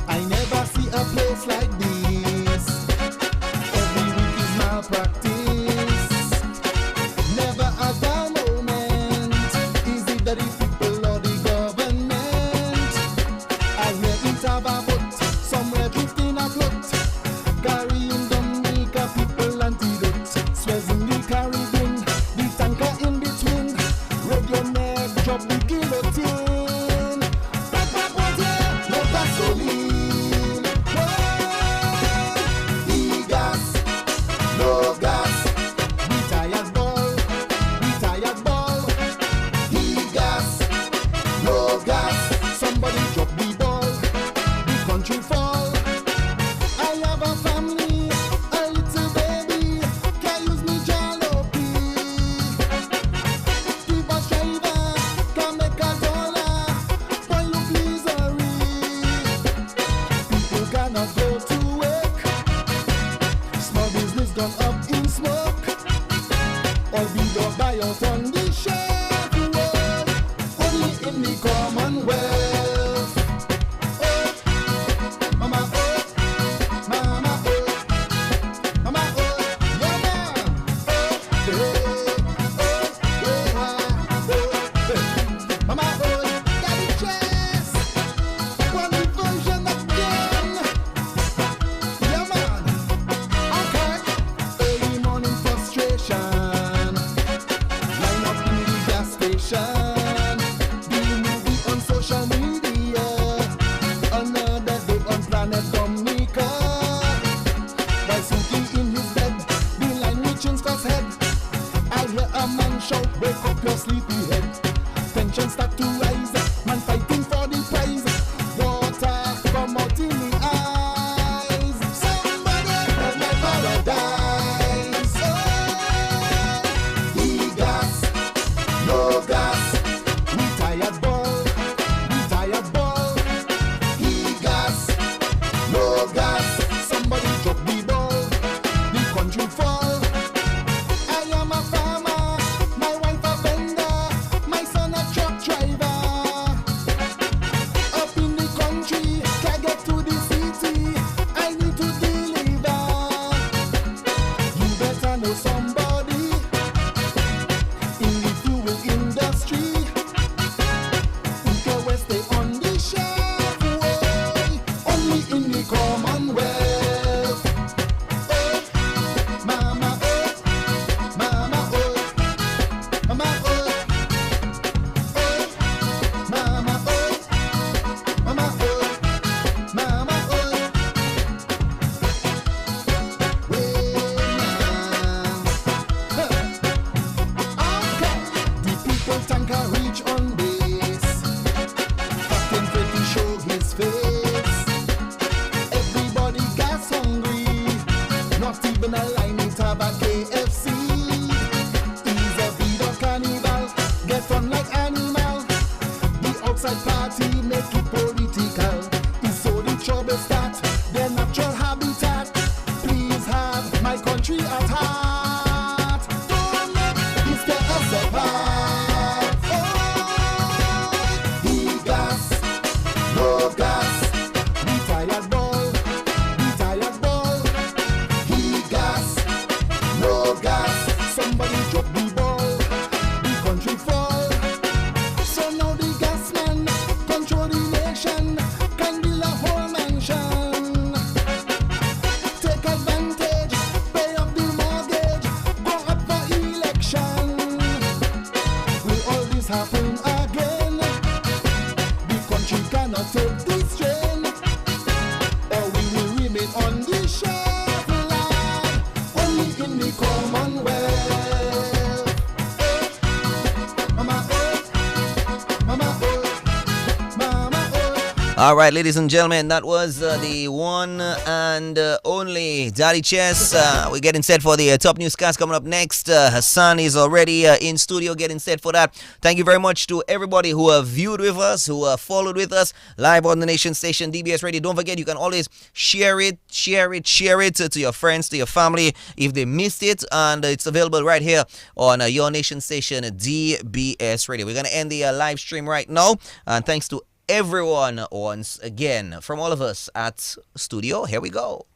I never see a place like this. Every week is malpractice. Never a dull moment. Is it the people or the government? I hear it have a foot, somewhere drifting afloat. Carrying Dominica people antidote. Suez in the Caribbean, the tanker in between. Radio neck drop the guillotine. No gasoline. The gas, no gas. We tired ball. The gas, no gas. Somebody drop the ball. The country fall. I have a family, a little baby. Can't use me jalopy. The bus driver can make a dollar. Boy, you please hurry. People cannot go to work. Small business gone up in smoke. All be done by out on the shelf road. Only in the Commonwealth. Oh, mama, oh, mama, oh, mama, oh, yeah, man. Mama, oh, Daddy Chess. One version again. Yeah, man. Okay. Early morning frustration. Line up in the gas station. The movie on social media. even a line it have a KFC. He's a video cannibal, get fun like animal. The outside party make it political. It's so the trouble start, their natural habitat. Please have my country at heart. Don't let this tear us apart. Oh, he gas, no gas. Retired ball, retired ball. He gas, no gas. Somebody drop the ball, the country fall. So now the gas man control the nation, can build a whole mansion. Take advantage, pay off the mortgage, go up for election. Will all this happen again? The country cannot take this strain, or we will remain on the shelf line, only in the Commonwealth. Mama, oh, mama, oh, mama, oh. All right, ladies and gentlemen, that was the one and only Daddy Chess. We're getting set for the top newscast coming up next. Hassan is already in studio getting set for that. Thank you very much to everybody who have viewed with us, who have followed with us live on the nation station DBS Radio. Don't forget, you can always share it to your friends, to your family if they missed it, and it's available right here on your nation station DBS Radio. We're going to end the live stream right now, and thanks to everyone once again from all of us at studio. Here we go.